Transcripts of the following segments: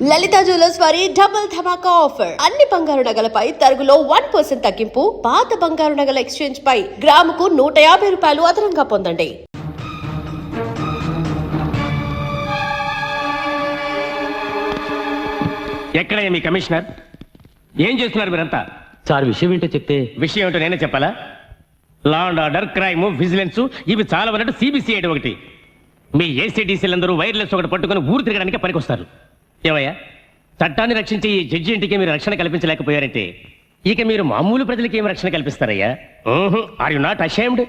లలిత jewellers వారి double ధమాకా offer. అన్ని బంగారు నగలపై తరుగులో 1% తగ్గింపు. పాత బంగారు నగల ఎక్స్చేంజ్ పై గ్రాముకు 150 రూపాయలు అదనంగా పొందండి. ఎక్కడ మీ కమిషనర్? ఏం చేస్తున్నారు మీరంతా? సార్ విషయం ఏంటో చెప్తే. విషయం ఏంటో నేనే చెప్పాలా? Law and order, crime, vigilance ఇవి చాలా ఉన్నట్టు సిబిసిఐడి ఒకటి. మీ ఏసీడీసీలందరూ వైర్లెస్ ఒకటి పట్టుకుని ఊరు తిరగడానికి పనికొస్తారు. ఏమయ్యా, చట్టాన్ని రక్షించే ఈ జడ్జి ఇంటికి మీరు రక్షణ కల్పించలేకపోయారంటే ఇక మీరు మామూలు ప్రజలకి ఏమి రక్షణ కల్పిస్తారయ్యా? Are you not ashamed?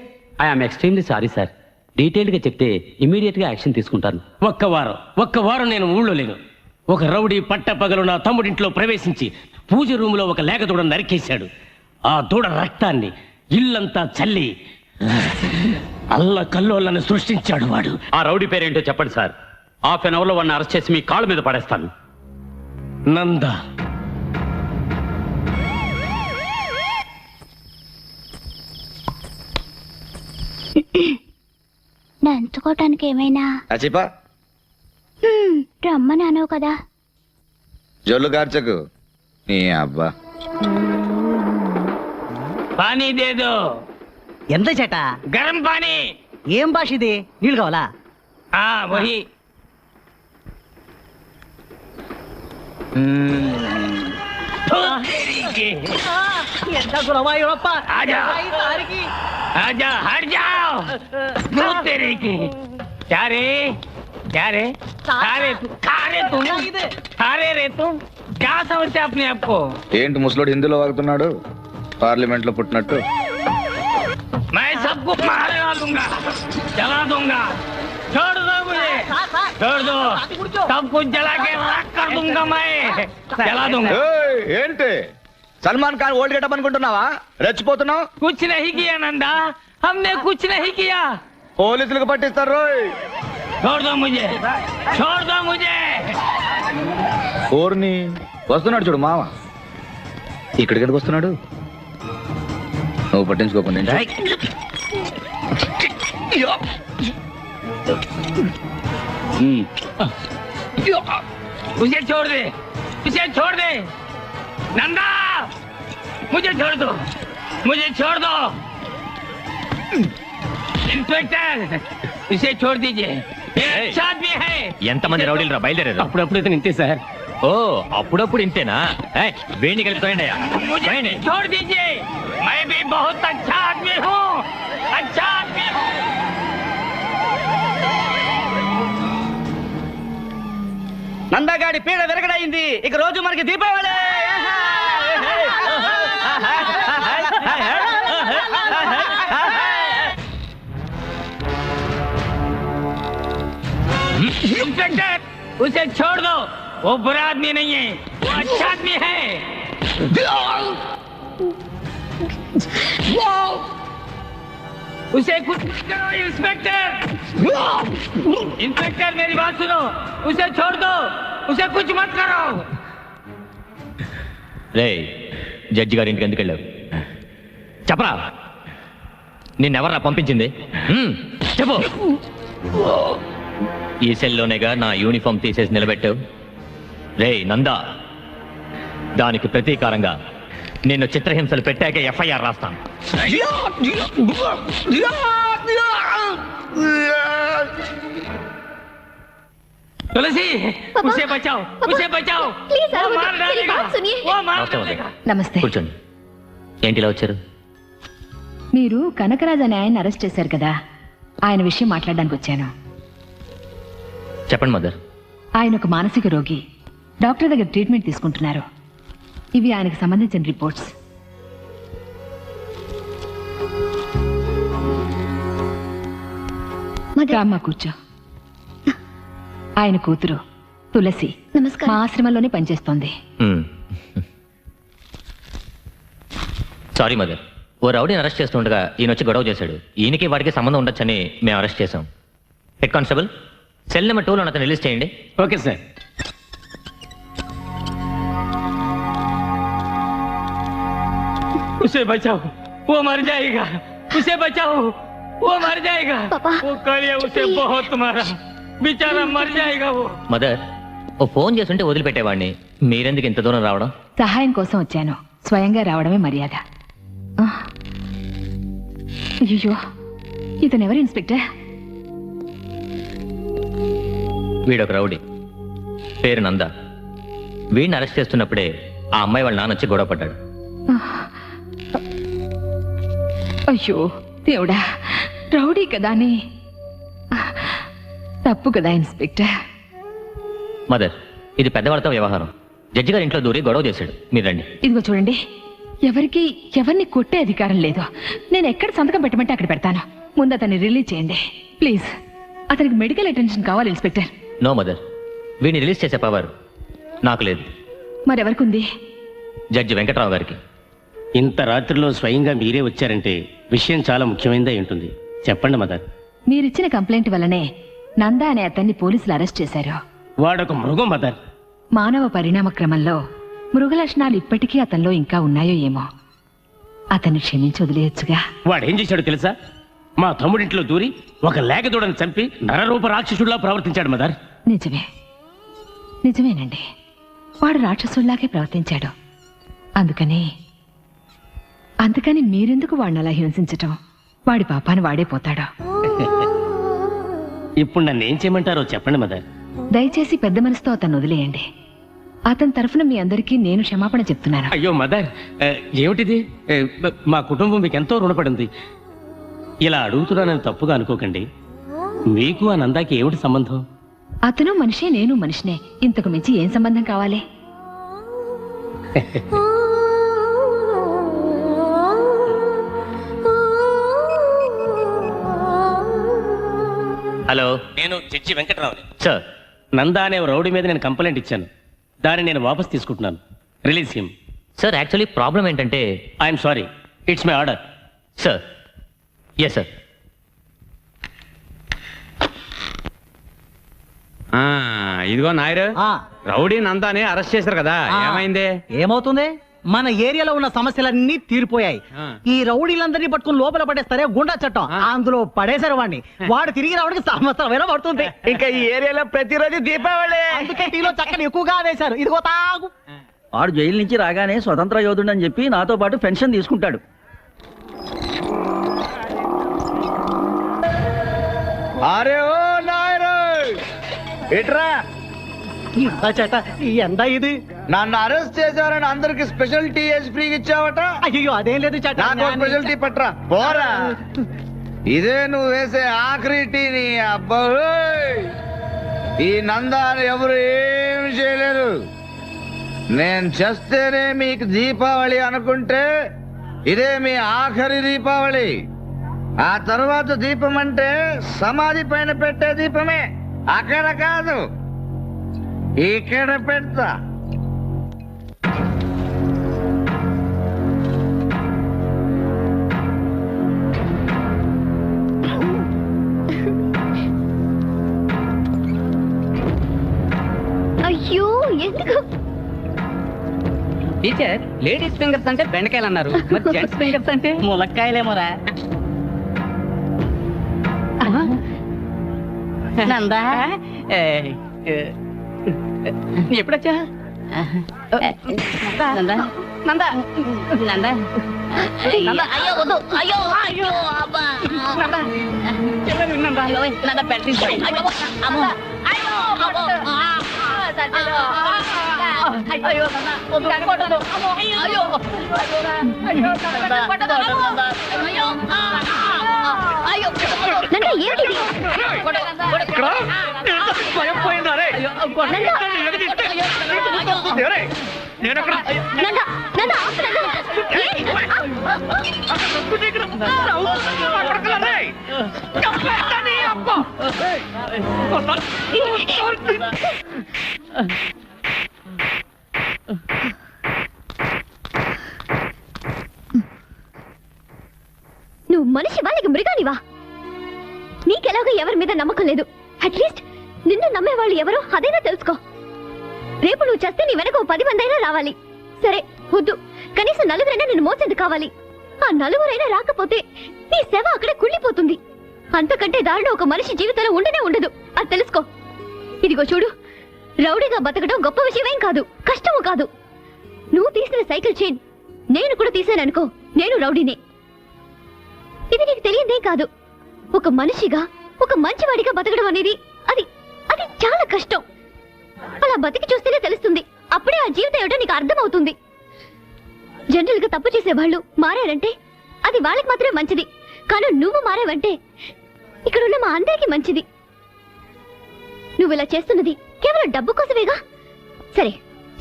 I'm extremely sorry sir. Detailed గా చెప్తే ఇమీడియట్ గా యాక్షన్ తీసుకుంటాను. ఒక్క వారం నేను ఊళ్ళో లేను. ఒక రౌడీ పట్టపగలు నా తమ్ముడింట్లో ప్రవేశించి పూజ రూములో ఒక లేక దూడను నరికేశాడు. ఆ దూడ రక్తాన్ని ఇల్లంతా చల్లి అల్ల కల్లోలను సృష్టించాడు వాడు. ఆ రౌడీ పేరేంటో చెప్పండి సార్. హాఫ్ అన్ అవర్ లో వాడిని అరెస్ట్ చేసి మీ కాళ్ళ మీద పడేస్తాను. నంద. నంచుకోవటానికి ఏమైనా రమ్మని అనవు కదా. జొల్లు కార్చకు నీ అబ్బా. పానీ దేదో. ఎంత చేట? గరం పానీ. ఏం భాష ఇది? నీళ్ళు కావాలా? వహి. ఎంత గురవాయూరప్ప. आजा हट जाओ. दूध तेरे की. क्या रे खारे रे तुम क्या समझते अपने आप को? ఏంటి ముసలోడు హిందీలో వాగుతున్నాడు? పార్లమెంట్ లో పుట్టినట్టు. मैं सबको मारे दूंगा, जला दूंगा. छोड़ दो मुझे, छोड़ दो. सब कुछ जला के राख कर दूंगा मैं. जला दूंगा. ఏయ్, ఏంటి సల్మాన్ ఖాన్ ఓల్డ్ గెటప్ అనుకుంటున్నావా? రెచ్చిపోతున్నావు. कुछ नहीं किया नंदा, हमने कुछ नहीं किया. పోలీసులకు పట్టిస్తారు రోయ్. छोड़ दो मुझे, छोड़ दो मुझे. ఓర్ని వస్తున్నాడు చూడు మామ. ఇక్కడికి ఎందుకు వస్తున్నాడు? నువ్వు పట్టించుకోకుండా मुझे छोड़ दे, मुझे छोड़ दे नंदा. मुझे छोड़ दो, मुझे छोड़ दो. इंस्पेक्टर इसे छोड़ दीजिए. अच्छा आदमी है. ఎంతమంది రౌడీలు రా బయలుదేరారు? అప్పుడప్పుడు ఇంతే సార్. ఓ అప్పుడప్పుడు ఇంతేనా? వేణి కలిపి मुझे छोड़ दीजिए. मैं भी बहुत अच्छा आदमी हूँ, अच्छा आदमी हूँ. నందగాడి పీడ విరగడైంది. ఇక రోజు మనకి దీపావళి. इंस्पेक्टर उसे छोड़ दो. वो बुरा आदमी नहीं है, वो अच्छा आदमी है. उसे कुछ मत करो इंस्पेक्टर. इंस्पेक्टर मेरी बात सुनो, उसे छोड़ दो, उसे कुछ मत करो. రే జడ్జి గారి ఇంటికి ఎందుకు వెళ్ళావు? చెప్పరా, నిన్నెవర్రా పంపించింది? చెప్పు. ఈ సెల్లోనేగా నా యూనిఫామ్ తీసేసి నిలబెట్టావు. రే నందా, దానికి ప్రతీకారంగా నిన్ను చిత్రహింసలు పెట్టాక ఎఫ్ఐఆర్ రాస్తాను. तुलसी उसे बचाओ, उसे बचाओ. वो मार डालेगा, वो मार डालेगा. నమస్తే. కూర్చోండి. ఏంటి ఇలా వచ్చారు? మీరు కనకరాజ్ అనే ఆయన అరెస్ట్ చేశారు కదా, ఆయన విషయం మాట్లాడడానికి వచ్చాను. చెప్పండి మదర్. ఆయన ఒక మానసిక రోగి. డాక్టర్ దగ్గర ట్రీట్మెంట్ తీసుకుంటున్నారు. ఇవి ఆయనకు సంబంధించిన రిపోర్ట్స్. రామ్మ కూర్చో. ఆయన కూతురు తులసి మా ఆశ్రమంలోనే పనిచేస్తోంది. సారీ మదర్, ఓ రౌడీని అరెస్ట్ చేస్తుండగా ఈయన వచ్చి గొడవ చేశాడు. ఈయనకి వాడికి సంబంధం ఉండొచ్చని మేము అరెస్ట్ చేశాం. హెడ్ కానిస్టేబుల్, సెల్ నెంబర్ 2లో అతను రిలీజ్ చేయండి. Okay sir. उसे बचाओ, वो मर जाएगा. उसे बचाओ, वो मर जाएगा. वो कालिया उसे बहुत मारा, बेचारा मर जाएगा वो. మదర్, ఓ ఫోన్ చేస్తుంటే వదిలిపెట్టేవాడిని. మీరెందుకు ఇంత దూరం రావడం? సహాయం కోసం వచ్చాను, స్వయంగా రావడమే మర్యాద. అయ్యో, ఇతనెవరు ఇన్స్పెక్టర్? వీడొక రౌడీ, పేరు నంద. వీడిని అరెస్ట్ చేస్తున్నప్పుడే ఆ అమ్మాయి వాళ్ళ నాన్న వచ్చి గొడవ పడ్డాడు. అయ్యో దేవుడా, రౌడీ కదా అని. తప్పు కదా ఇన్స్పెక్టర్. మదర్, ఇది పెద్దవాళ్ళతో వ్యవహారం. జడ్జి గారి ఇంట్లో దూరి గొడవ చేశాడు. మీరు రండి. ఇదిగో చూడండి, ఎవరిని కొట్టే అధికారం లేదు. నేను ఎక్కడ సంతకం పెట్టమంటే అక్కడ పెడతాను. ముందు అతన్ని రిలీజ్ చేయండి ప్లీజ్. అతనికి మెడికల్ అటెన్షన్ కావాలి ఇన్స్పెక్టర్. నో మదర్, వీడిని రిలీజ్ చేసే పవర్ నాకు లేదు. మరెవరికి ఉంది? జడ్జి వెంకట్రావు గారికి. ఇంత రాత్రిలో స్వయంగా మీరే వచ్చారంటే విషయం చాలా ముఖ్యమైనదే ఉంటుంది. చెప్పండి మదర్. మీరిచ్చిన కంప్లైంట్ వల్లనే నందా అనే అతన్ని పోలీసులు అరెస్ట్ చేశారు. వాడొక మృగం మదర్. మానవ పరిణామ క్రమంలో మృగ లక్షణాలు ఇప్పటికీ అతనిలో ఇంకా ఉన్నాయో ఏమో. అతన్ని క్షమించి వదిలేయొచ్చుగా. వాడేం చేశాడో తెలుసా? మా తమ్ముడింట్లో దూరి ఒక లేగదూడని చంపి నరరూప రాక్షసుడిలా ప్రవర్తించాడు మదర్. నిజమేనండి, వాడు రాక్షసుల్లాగే ప్రవర్తించాడు. అందుకని మీరెందుకు వాడిని అలా హింసించటం? వాడి పాపాన్ని వాడే పోతాడు. ఇప్పుడు నన్ను ఏం చేయమంటారో చెప్పండి మదర్. దయచేసి పెద్ద మనసుతో అతన్ని వదిలేయండి. అతని తరఫున మీ అందరికీ నేను క్షమాపణ చెప్తున్నాను. అయ్యో మదర్, ఏమిటిది? మా కుటుంబం మీకు ఎంతో రుణపడింది. ఇలా అడుగుతున్నానని తప్పుగా అనుకోకండి. మీకు ఆ నందాకి ఏమిటి సంబంధం? అతను మనిషే, నేను మనిషినే. ఇంతకు మించి ఏం సంబంధం కావాలి? హలో, నేను జడ్జి వెంకట్రావుని. సార్. నందా అనే రౌడీ మీద నేను కంప్లైంట్ ఇచ్చాను. దాన్ని నేను వాపస్ తీసుకుంటున్నాను. Release him. Sir, actually problem ఏంటంటే... I'm sorry, it's my order. Sir. Yes sir. ఇదిగో నాయరు, రౌడీ నందాని అరెస్ట్ చేశారు కదా, ఏమైంది? ఏమవుతుంది? మన ఏరియాలో ఉన్న సమస్యలన్నీ తీరిపోయాయి. ఈ రౌడీలందరినీ పట్టుకుని లోపల పడేస్తారే గుండా చట్టం, అందులో పడేశారు వాడిని. వాడు తిరిగి రావడానికి సంవత్సరం పడుతుంది. ఇంకా ఈ ఏరియాలో ప్రతిరోజు దీపావళి. అందుకే టీలో చక్కని ఎక్కువగా వేశారు. ఇదిగో తాగు. వాడు జైలు నుంచి రాగానే స్వతంత్ర యోధుడు అని చెప్పి నాతో పాటు పెన్షన్ తీసుకుంటాడు. అరే ఓ నాయరు, ఇట్రా. చేట ఎంత ఇది? నన్ను అరెస్ట్ చేశారని అందరికి స్పెషల్ టీ వేసి ఫ్రీగా ఇచ్చావట. అయ్యో అదేం లేదు చేట. నాకు స్పెషల్ టీ పట్రా. పోరా, ఇదే నువ్వు వేసే ఆఖరి టీ. నీ అబ్బా, ఈ నందాన్ని ఎవరు ఏమి చేయలేరు. నేను చేస్తేనే మీకు దీపావళి అనుకుంటే ఇదే మీ ఆఖరి దీపావళి. ఆ తర్వాత దీపం అంటే సమాధి పైన పెట్టే దీపమే, అక్కడ కాదు, ఇక్కడ పెడతా. అయ్యో ఎందుకు? టీచర్, లేడీస్ ఫింగర్స్ అంటే బెండకాయలు అన్నారు, మరి జెంట్స్ ఫింగర్స్ అంటే ములక్కాయలేమోరా. నందా, ఎప్పుడొచ్చా? నందా నందా నందా నందా, అయ్యో వద్దు, అయ్యో అయ్యో అబ్బా, నందా నందా నందా బ్యాటరీ అయ్యో అమ్మా, అయ్యో అయ్యో కొట్టదు, అయ్యో అయ్యో కొట్టదు, అయ్యో అయ్యో నందా ఏంటిది? భయం పోయిందా రే? నువ్వు మనిషివా లేక మృగానివా? నీకెలాగో ఎవరి మీద నమ్మకం లేదు. అట్లీస్ట్ నిన్ను నమ్మేవాళ్ళు ఎవరో అదైనా తెలుసుకో. రేపు నువ్వు చేస్తే నీ వెనక 10 మంది అయినా రావాలి. సరే వద్దు, కనీసం 4 నిన్ను మోసేది కావాలి. ఆ 4 రాకపోతే నీ సేవ అక్కడే కుళ్ళిపోతుంది. అంతకంటే దారుణం ఒక మనిషి జీవితంలో ఉండనే ఉండదు, అది తెలుసుకో. ఇదిగో చూడు, రౌడీగా బతకడం గొప్ప విషయమేం కాదు, కష్టము కాదు. నువ్వు తీసిన సైకిల్ చైన్ నేను కూడా తీసాననుకో, నేను రౌడీనే. ఇది నీకు తెలియదేం కాదు. ఒక మనిషిగా, ఒక మంచివాడిగా బతకడం అనేది అది అది చాలా కష్టం. అలా బతికి చూస్తేనే తెలుస్తుంది. అప్పుడే ఆ జీవితం ఏమిటో నీకు అర్థమవుతుంది. జనరల్ గా తప్పు చేసేవాళ్ళు మారారంటే అది వాళ్ళకి మాత్రమే మంచిది. కానీ నువ్వు మారావంటే ఇక్కడున్న మా అందరికీ మంచిది. నువ్వు ఇలా చేస్తున్నది కేవలం డబ్బు కోసమేగా? సరే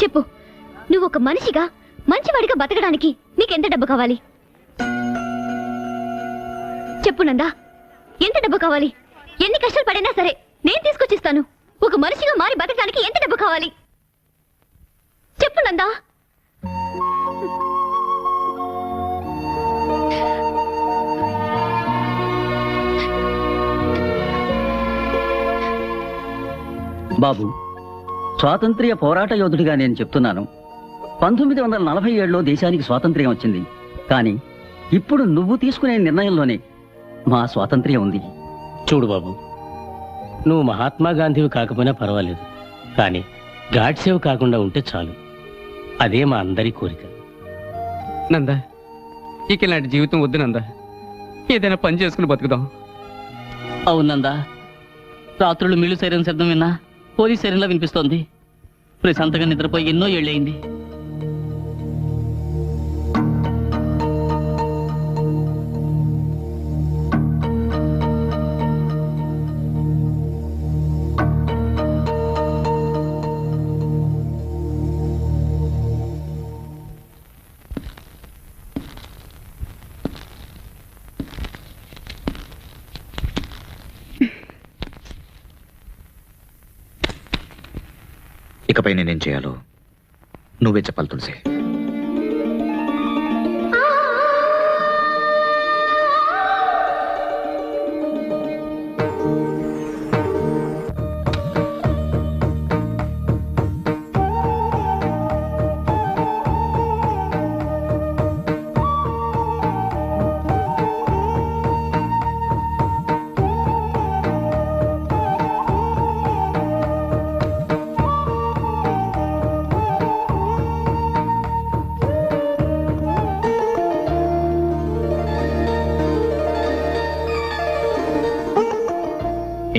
చెప్పు, నువ్వు ఒక మనిషిగా మంచివాడిగా బతకడానికి నీకెంత డబ్బు కావాలి? చెప్పు నందా, ఎంత డబ్బు కావాలి? ఎన్ని కష్టాలు పడినా సరే నేను తీసుకొచ్చిస్తాను. ఒక మనిషిగా మారి బతకడానికి ఎంత డబ్బు కావాలి చెప్పు నందా. బాబు, స్వాతంత్ర్య పోరాట యోధుడిగా నేను చెప్తున్నాను, 1947లో దేశానికి స్వాతంత్ర్యం వచ్చింది. కానీ ఇప్పుడు నువ్వు తీసుకునే నిర్ణయంలోనే మా స్వాతంత్ర్యం ఉంది. చూడు బాబు, నువ్వు మహాత్మా గాంధీవి కాకపోయినా పర్వాలేదు, కానీ గాడ్సేవ్ కాకుండా ఉంటే చాలు. అదే మా అందరి కోరిక. నందా, ఇక ఇలాంటి జీవితం వద్దు నందా. ఏదైనా పని చేసుకుని బతుకుదాం. అవునందా, రాత్రులు మిల్లు సైరన్ శబ్దం విన్నా పోలీస్ సైరన్లా వినిపిస్తోంది. ప్రశాంతంగా నిద్రపోయి ఎన్నో ఏళ్ళయింది. ఇకపై నేనేం చేయాలో నువ్వే చెప్పాలి తులసి.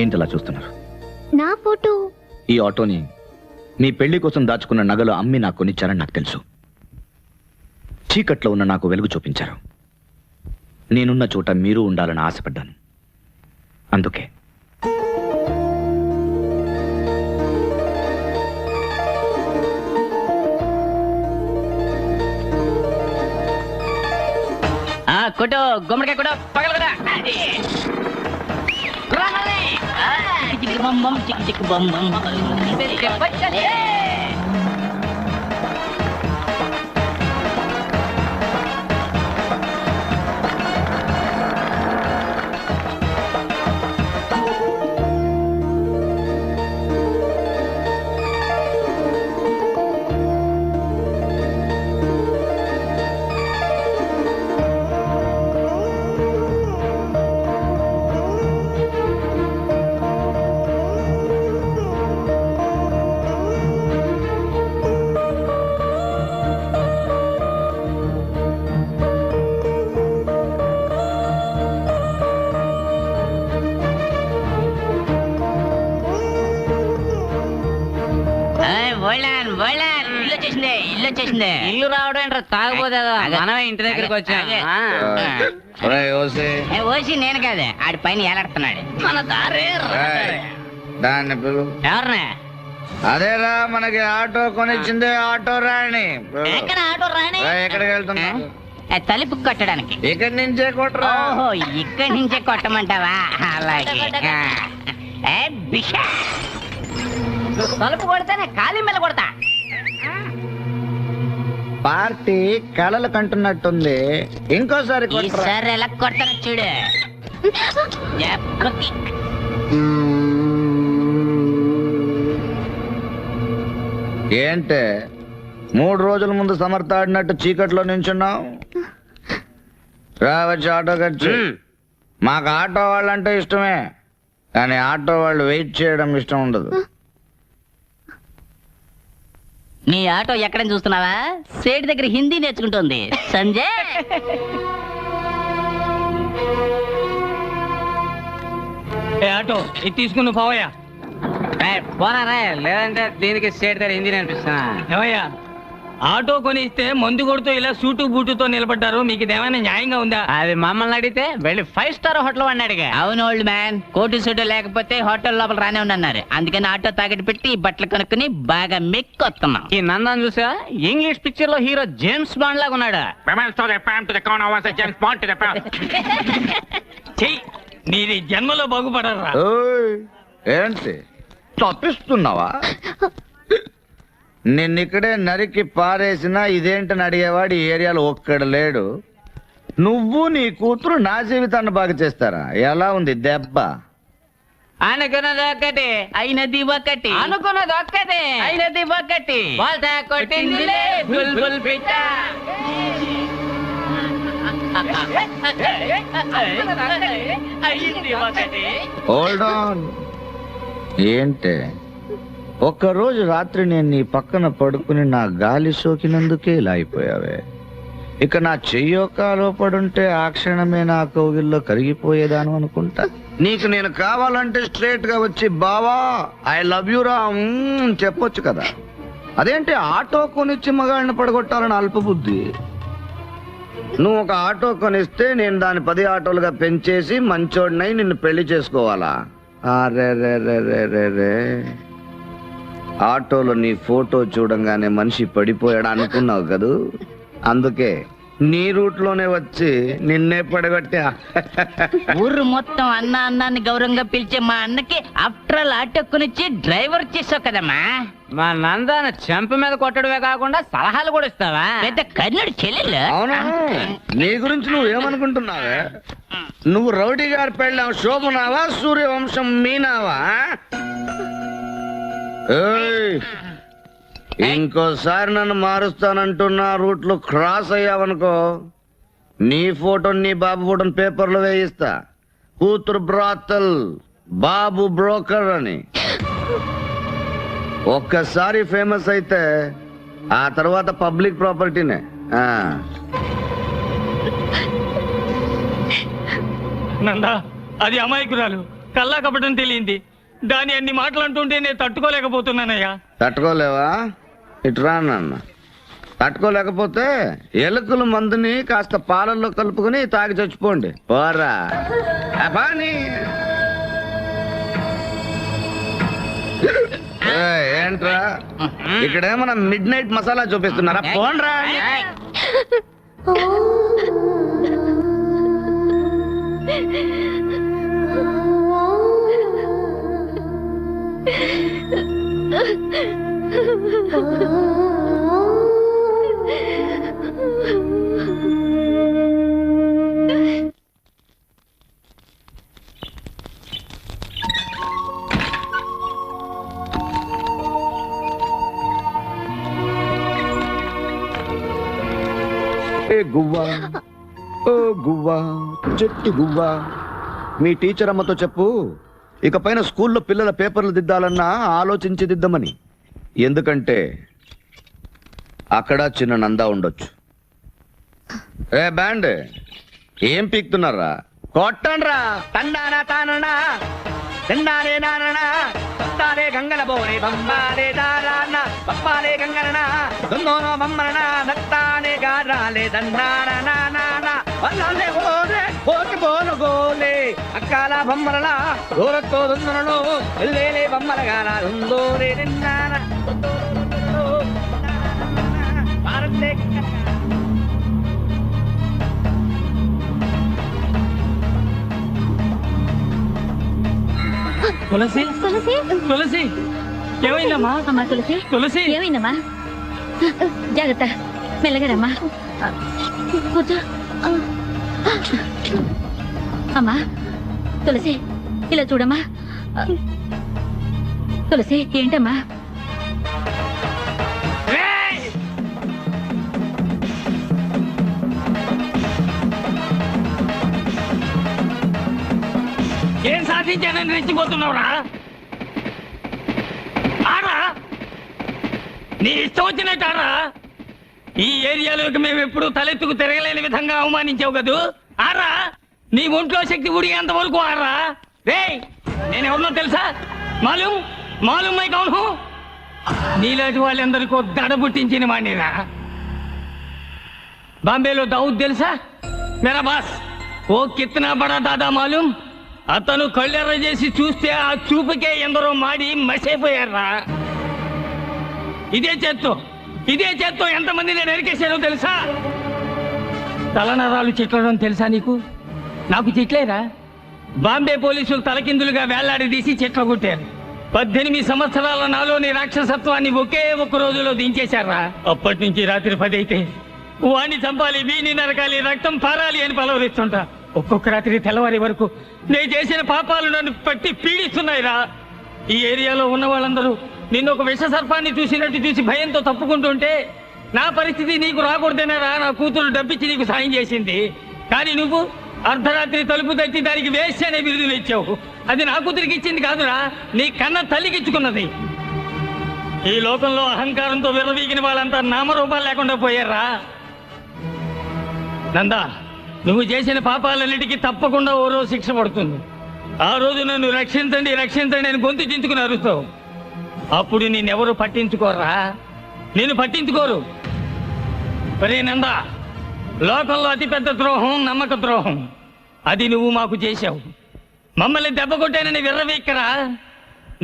ఏంటలా చూస్తున్నారు? నా ఫోటో ఈ ఆటోని మీ పెళ్లి కోసం దాచుకున్న నగలు అమ్మి నాకు కొనిచ్చారని నాకు తెలుసు. చీకట్లో ఉన్న నాకు వెలుగు చూపించారు. నేనున్న చోట మీరు ఉండాలని ఆశపడ్డాను. అందుకే కొట్టు, గుమ్మడికాయ కొట్టు, పగల కూడా. చిక్కి బొమ్మ చిక్కి చిక్కి బొమ్మ. ఇల్లు రావడం ఏంట్రా తాగబోదే, మనమే ఇంటి దగ్గరికి వచ్చాం. ఓసి నేను కాదే, ఆడి పైన ఏలాడుతున్నాడు. మన దారే దాన్ని పిలు. ఎవరినే? అదేరా మనకి ఆటో కొనిచ్చింది, ఆటో రాణి. ఎక్కడ ఆటో రాణి? ఎక్కడికి వెళ్తున్నా? తలుపు కొట్టడానికి. ఇక్కడి నుంచే కొట్టరా? ఓహో, ఇక్కడి నుంచే కొట్టమంటావా? అలాగే. తలుపు కొడితేనే ఖాళీ మీద కొడతా. పార్టీ కళలు కంటున్నట్టుంది, ఇంకోసారి ఈసారి ఎలా కొడతాను చూడు. ఏంటే 3 రోజుల ముందు సమర్థ ఆడినట్టు చీకట్లో నించున్నావు? రావచ్చు ఆటో ఖర్చు. మాకు ఆటో వాళ్ళంటే ఇష్టమే, కానీ ఆటో వాళ్ళు వెయిట్ చేయడం ఇష్టం ఉండదు. నీ ఆటో ఎక్కడని చూస్తున్నావా? సేటి దగ్గర హిందీ నేర్చుకుంటుంది సంజయ్. ఆటో ఇది తీసుకుని పోవయ్యా. పోనా లేదంటే దీనికి స్టేట్ దగ్గర హిందీ నేర్పిస్తున్నా. ఏమయ్యా, ఆటో కొనిస్తే మందు కొడుతూ ఇలా సూటు బూటుతో నిలబడ్డారు, మీకు ఇదేమైనా న్యాయంగా ఉందా? అది మమ్మల్ని అడిగితే వెళ్ళి 5 స్టార్ హోటల్ వాడిని అడిగా. అవును ఓల్డ్ మ్యాన్, కోటు సూటు లేకపోతే హోటల్ లోపల రానే ఉన్నారు. అందుకని ఆటో తాకట్టు పెట్టి బట్టలు కొనుక్కుని బాగా మెక్కొస్తున్నాం. ఈ నందాన్ని చూసా ఇంగ్లీష్ పిక్చర్ లో హీరో జేమ్స్ బాండ్ లాగా ఉన్నాడు. చెయ్యి, నీది జన్మలో బాగుపడరా. ఓయ్, ఏంటి తప్పిస్తున్నావా? నిన్నిక్కడే నరికి పారేసినా ఇదేంటని అడిగేవాడు ఈ ఏరియాలో ఒక్కడు లేడు. నువ్వు నీ కూతురు నా జీవితాన్ని బాగా చేస్తారా? ఎలా ఉంది దెబ్బ? అనుకున్నది ఒక్కటి అయినది ఒకటి, అనుకున్నది ఒక్కటే అయినది ఒకటి. బోల్తా కొట్టిందిలే బుల్బుల్ పిట్ట. అయింది ఒకటి. Hold on. ఏంటే ఒక్కరోజు రాత్రి నేను నీ పక్కన పడుకుని నా గాలి సోకినందుకే ఇలా అయిపోయావే. ఇక నా చెయ్యో కాలో పడుంటే ఆ క్షణమే నా కౌగిల్లో కరిగిపోయేదాను అనుకుంటా. నీకు నేను కావాలంటే స్ట్రేట్ గా వచ్చి బావా ఐ లవ్ యూ రా చెప్పొచ్చు కదా. అదేంటి ఆటో కొనిచ్చి మగాడిని పడగొట్టాలని అల్పబుద్ధి. నువ్వు ఒక ఆటో కొనిస్తే నేను దాన్ని 10 ఆటోలుగా పెంచేసి మంచోడినై నిన్ను పెళ్లి చేసుకోవాలా? అరే రే రే రే రే రే, ఆటోలో నీ ఫోటో చూడంగానే మనిషి పడిపోయాడు అనుకున్నావు కదూ, అందుకే నీ రూట్ లోనే వచ్చి నిన్నే పడగొట్టా. ఊరు మొత్తం అన్న అన్నాన్ని గౌరవంగా పిలిచే మా అన్నకి ఆఫ్టర్ ఆల్ ఆటో కొనిచ్చి డ్రైవర్ చేసావు కదమ్మా. మా నందాన్ని చెంప మీద కొట్టడమే కాకుండా సలహాలు కూడా ఇస్తావా? పెద్ద కర్ణుడు చెల్లెలు. అవునా? నీ గురించి నువ్వేమనుకుంటున్నావే? నువ్వు రౌడీ గారి పెళ్ళాం శోభనావా, సూర్యవంశం మీనావా? ఏయ్, ఇంకోసారి నన్ను మారుస్తానంటున్నా రూట్లో క్రాస్ అయ్యావనుకో నీ ఫోటో నీ బాబు ఫోటోని పేపర్లో వేయిస్తా. కూతురు బ్రాతల్, బాబు బ్రోకర్ అని. ఒక్కసారి ఫేమస్ అయితే ఆ తర్వాత పబ్లిక్ ప్రాపర్టీనే. నందా, అది అమాయకురాలు, కల్లా కపటం తెలియంది. దాని అన్ని మాటలు అంటుంటే నేను తట్టుకోలేకపోతున్నానయ్యా. తట్టుకోలేవా? ఇట్రా నాన్న. తట్టుకోలేకపోతే ఎలుకల మందుని కాస్త పాలల్లో కలుపుకుని తాగి చచ్చిపోండి. పోరా అపాని. ఏంట్రా ఇక్కడేమన్నా మిడ్ నైట్ మసాలా చూపిస్తున్నారా? పోండ్రా. గువ్వా ఓ గువ్వా చెట్టు గువ్వా, మీ టీచర్ అమ్మతో చెప్పు ఇకపైన స్కూల్లో పిల్లల పేపర్లు దిద్దాలన్నా ఆలోచించి దిద్దమని. ఎందుకంటే అక్కడ చిన్న నందా ఉండొచ్చు. ఏ బ్యాండ్ ఏం పీక్తున్నారా? కొట్టండ్రా. తండానా తాననా తండానే నాననా తండానే గంగల బోరే బొమ్మాలే దారాన బొమ్మాలే గంగలనా దొన్నోనో బొమ్మలనా నత్తానే గారాలే దండానా నానా వల్లలే ఓరే ఓటి బోలు గోలే అక్కాల బొమ్మలనా దూరతో దొన్ననలో ఎల్లేలే బొమ్మల గాల దొందోరే నిన్నానా భారత్లే తులసి, తులసి, తులసి, ఏమైందమ్మా? అమ్మా తులసి, తులసి, ఏమైందమ్మా? జాగ్రత్త, మెల్లగరమ్మా. కూర్చో. అమ్మా తులసి, ఇలా చూడమ్మా. తులసి, ఏంటమ్మా? ఏం సాధించానని రెచ్చిపోతున్నావురా? ఆరా, నీ ఇష్టం వచ్చినట్టారా? ఈ ఏరియాలోకి మేము ఎప్పుడు తలెత్తుకు తిరగలేని విధంగా అవమానించావు కదూ. ఆరా, నీ ఒంట్లో శక్తి ఉడిగేంత వరకు ఆరా. రేయ్, నేనెవరినో తెలుసా? మాలూమ్ మాలూమ్ మై కౌన్ హూ? నీలాంటి వాళ్ళందరికీ దడ పుట్టించిన వాణిరా. బాంబేలో దావుద్ తెలుసా? మేరా బాస్ ఓ కిత్నా బడా దాదా మాలూమ్. అతను కళ్ళెర్ర చేసి చూస్తే ఆ చూపుకే ఎందరో మాడి మసైపోయారా. ఇదే చేత్తో ఎంతమంది నేను నరికేశానో తెలుసా? తలనరాలు చిట్లడం తెలుసా నీకు? నాకు చిట్లేరా? బాంబే పోలీసులు తలకిందులుగా వేళ్లాడదీసి చిట్ల కొట్టారు. 18 సంవత్సరాల నాలోని రాక్షసత్వాన్ని ఒకే ఒక్క రోజులో దించేశారా. అప్పటి నుంచి రాత్రి 10 అయితే వాణ్ణి చంపాలి, వీణ్ణి నరకాలి, రక్తం పారాలి అని పలవరిస్తుంటా. ఒక్కొక్క రాత్రి తెల్లవారి వరకు నేను చేసిన పాపాలు నన్ను పట్టి పీడిస్తున్నాయిరా. ఈ ఏరియాలో ఉన్న వాళ్ళందరూ నిన్ను ఒక విష సర్పాన్ని చూసినట్టు చూసి భయంతో తప్పుకుంటుంటే నా పరిస్థితి నీకు రాకూడదేనారా. నా కూతురు డబ్బిచ్చి నీకు సాయం చేసింది. కానీ నువ్వు అర్ధరాత్రి తలుపు తట్టి దానికి వేస్ట్ అనే బిరుదులు ఇచ్చావు. అది నా కూతురికి ఇచ్చింది కాదురా, నీ కన్న తల్లికి ఇచ్చుకున్నది. ఈ లోకంలో అహంకారంతో విర్రవీగిన వాళ్ళంతా నామరూపాలు లేకుండా పోయారా. నందా, నువ్వు చేసిన పాపాలన్నిటికీ తప్పకుండా ఓ రోజు శిక్ష పడుతుంది. ఆ రోజు నన్ను రక్షించండి రక్షించండి అని గొంతు చించుకుని అరుస్తావు. అప్పుడు నిన్నెవరు పట్టించుకోరా. నేను పట్టించుకోరు. ఒరే నందా, లోకంలో అతిపెద్ద ద్రోహం నమ్మక ద్రోహం. అది నువ్వు మాకు చేశావు. మమ్మల్ని దెబ్బ కొట్టానని విర్రవీక్కరా.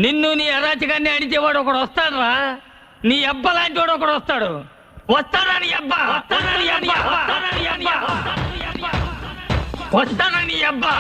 నిన్ను నీ అరాచకాన్ని అడిచేవాడు ఒకడు వస్తాడురా. నీ అబ్బ లాంటి వాడు ఒకడు వస్తాడు. వస్తాడా నీ అబ్బా? వస్తాడని అబ్బా? వస్తాడని అబ్బా?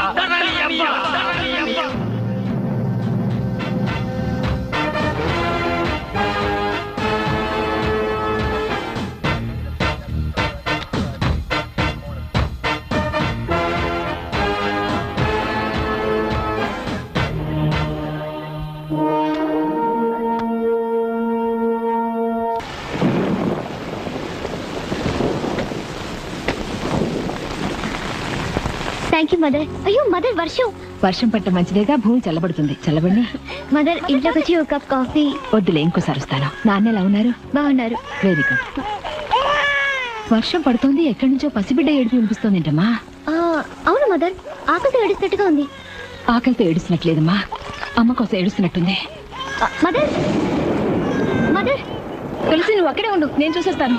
Thank you mother. అయ్యో మదర్, వర్షం పట్ట మంచిదేగా, భూమి చల్లబడుతుంది. చల్లబడి మదర్, ఇంట్లోకి వచ్చి ఒక కప్ కాఫీ. వద్దులే, ఇంకోసారి వస్తాను. నాన్న ఎలా ఉన్నారు? బాగున్నారు. Very good. వర్షం పడుతోంది, ఎక్కడి నుంచో పసిబిడ్డ ఏడుపు వినిపిస్తోంది ఏంటమ్మా? అవును మదర్, ఆకలితో ఏడుస్తున్నట్టుగా ఉంది. ఆకలితో ఏడుస్తున్నట్లేదమ్మా, అమ్మ కోసం ఏడుస్తున్నట్టుంది. మదర్ మదర్, తులసి నువ్వు అక్కడే ఉండు, నేను చూసేస్తాను.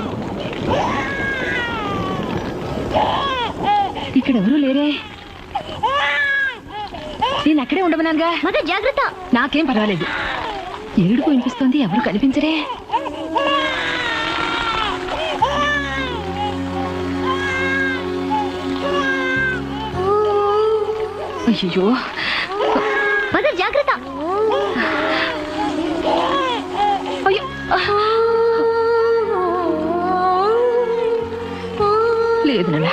ఇక్కడ ఎవరూ లేరే. నేను అక్కడే ఉండమన్నానుగా. మదర్ జాగ్రత్త. నాకేం పర్వాలేదు. ఏడుపు వినిపిస్తోంది, ఎవరు కనిపించరే. అయ్యో, మదర్ జాగ్రత్త. అయ్యో, లేదు నాన్న.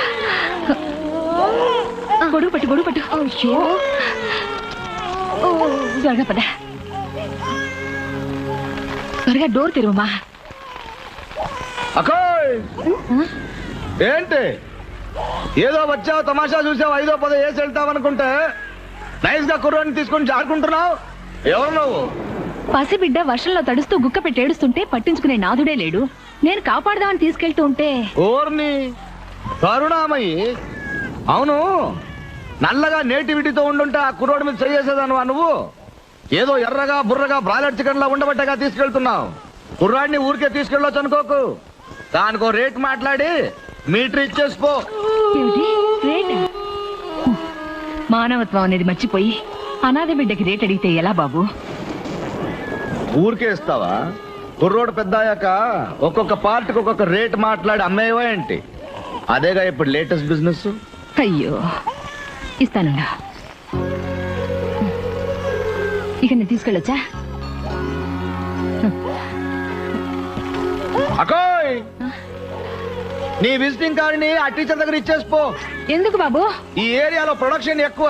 గొడుగు పట్టు. అయ్యో, త్వరగా పద. త్వరగా డోర్ తెరువమ్మా. అకోయ్, ఏంటి ఏదో వచ్చావు, తమాషా చూసావు, 5ో 10 వేసి వెళ్తావనుకుంటే నైస్ గా కుర్రాన్ని తీసుకొని జారుకుంటున్నావు. ఎవరు నువ్వు? పసిబిడ్డ వర్షంలో తడుస్తూ గుక్క పెట్టి ఏడుస్తుంటే పట్టించుకునే నాథుడే లేడు. నేను కాపాడదామని తీసుకెళ్తూ ఉంటే ఓర్ని కరుణామయ్యి. అవును, నల్లగా నేటివిటీతో ఉండుంటే ఆ కుర్రోడి మీద చేసేదానువా నువ్వు? ఏదో ఎర్రగా బుర్రగా బ్రాయిలర్ చికెన్ లా ఉండబట్టగా తీసుకెళ్తున్నావు. కుర్రాడిని ఊరికే తీసుకెళ్ళొచ్చు అనుకోకు. దానికో రేట్ మాట్లాడి మీటర్ ఇచ్చేసిపో. మానవత్వం అనేది మర్చిపోయి అనాథ బిడ్డకి రేట్ అడిగితే ఎలా బాబు? ఊరికే ఇస్తావా? కుర్రోడు పెద్ద అయ్యాక ఒక్కొక్క పార్టీకి ఒక్కొక్క రేట్ మాట్లాడి అమ్మేవా ఏంటి? అదేగా ఇప్పుడు లేటెస్ట్ బిజినెస్. అయ్యో, ఇస్తానుండా. ఇక నేను తీసుకెళ్ళొచ్చా? అకోయ్, నీ విజిటింగ్ కార్డుని ఆ టీచర్ దగ్గర ఇచ్చేసిపో. ఎందుకు బాబు? ఈ ఏరియాలో ప్రొడక్షన్ ఎక్కువ.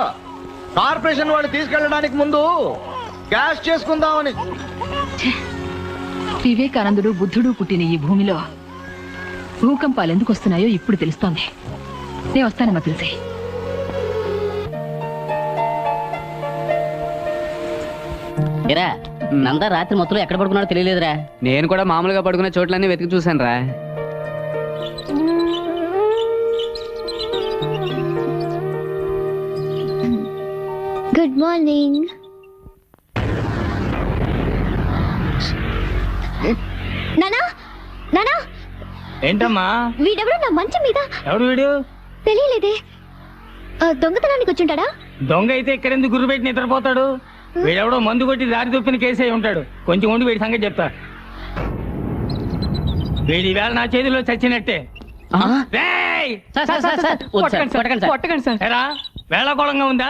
కార్పొరేషన్ వాళ్ళు తీసుకెళ్ళడానికి ముందు క్యాష్ చేసుకుందామని. వివేకానందుడు బుద్ధుడు పుట్టిన ఈ భూమిలో భూకంపాలు ఎందుకు వస్తున్నాయో ఇప్పుడు తెలుస్తోంది. నేను వస్తానమ్మా తులసి. ఎరా నందా రాత్రి మొత్తం ఎక్కడ పడుకున్నాడో తెలియలేదురా. నేను కూడా మామూలుగా పడుకునే చోట్లన్నీ వెతికి చూశాను రా. Good morning. నానా నానా, ఏంటమ్మా? వీడెవడో నా మంచం మీద. ఎవడు వీడు? తెలియలేదే. దొంగతనానికి వచ్చుంటాడా? దొంగ అయితే ఇక్కడెందుకు గుర్రు పెట్టి నిద్రపోతాడు? వీడెవడో మందు కొట్టి దారి తొప్పిన కేసే ఉంటాడు. కొంచెం ఉండి వీడి సంగతి చెప్తా. వీడి వేళ నా చేతిలో చచ్చినట్టే. రేయ్! కొట్టకండి సార్. ఎరా, వేళకోళంగా ఉందా?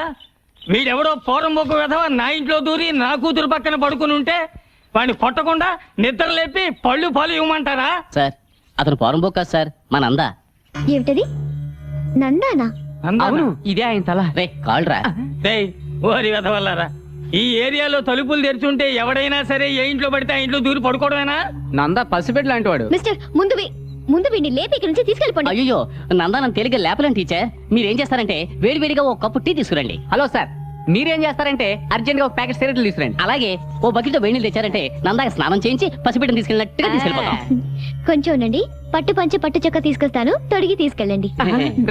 వీడెవడో పూర్వం ఒక విధవ నా ఇంట్లో దూరి నా కూతురు పక్కన పడుకుని ఉంటే వాడిని కొట్టకుండా నిద్ర లేపి పళ్ళు పాలు ఇవ్వమంటారా? సార్ అతను పోరంబోక్ కాదు సార్, మా నందా. ఏమిటది? నందానా? అవును, ఇదే ఆయన తల. రే కాల్రా. రేయ్, ఓరి విధవల్లారా, ఈ ఏరియాలో తలుపులు తెరుచుంటే ఎవడైనా సరే ఏ ఇంట్లో పడితే ఆ ఇంట్లో దూరి పడుకోవడమేనా? నందా పసిపెట్టి లాంటి వాడు. మిస్టర్, ముందు వీడిని లేపి ఇక్కడి నుంచి తీసుకెళ్ళిపోండి. అయ్యో నందా నన్ను తేలిగ్గా లేపలేను టీచర్. మీరేం చేస్తారంటే వేడివేడిగా ఒక కప్పు టీ తీసుకురండి. హలో సార్, మీరేం చేస్తారంటే అర్జెంట్ గా ఒక ప్యాకెట్ సిగరెట్లు తీసుకురండి. అలాగే ఓ బకెట్ వేడి నీళ్ళు తెచ్చారంటే నందాకి స్నానం చేయించి పసిబిడ్డను తీసుకెళ్ళినట్టుగా తీసుకెళ్ళిపోతాం. కొంచెం ఉండండి, పట్టు పంచి పట్టు చొక్క తీసుకొస్తాను, తొడిగి తీసుకెళ్ళండి.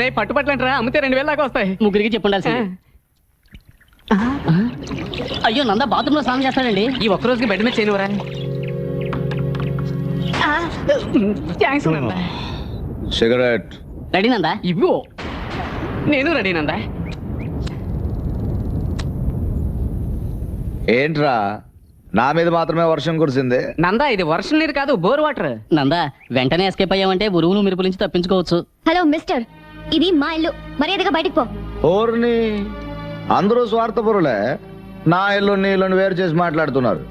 రేపు పట్టుపట్లంటారా, అమ్మితే 2000 దాకా వస్తాయి. ముగ్గురికి చెప్పుండాల్సింది. అయ్యో నందా బాత్రూమ్ లో స్నానం చేస్తాడండి. ఈ ఒక్క రోజుకి బెడ్ మీద చేయనివరా? Thanks Nanda. Cigarette ready Nanda? ఇవ్వు. నేను రెడీ నందా. ఏంట్రా, నా మీద మాత్రమే వర్షం కురిసింది? నందా, ఇది వర్షం నీరు కాదు, బోర్ వాటర్. నందా వెంటనే ఎస్కేప్ అయ్యామంటే ఉరువులు మెరుపుల నుంచి తప్పించుకోవచ్చు. హలో మిస్టర్, ఇది మా ఇల్లు, మర్యాదగా బయటికి పో. ఓర్ని, అందరూ స్వార్థపరులే. నా ఇల్లు నీ ఇల్లుని వేరు చేసి మాట్లాడుతున్నారు.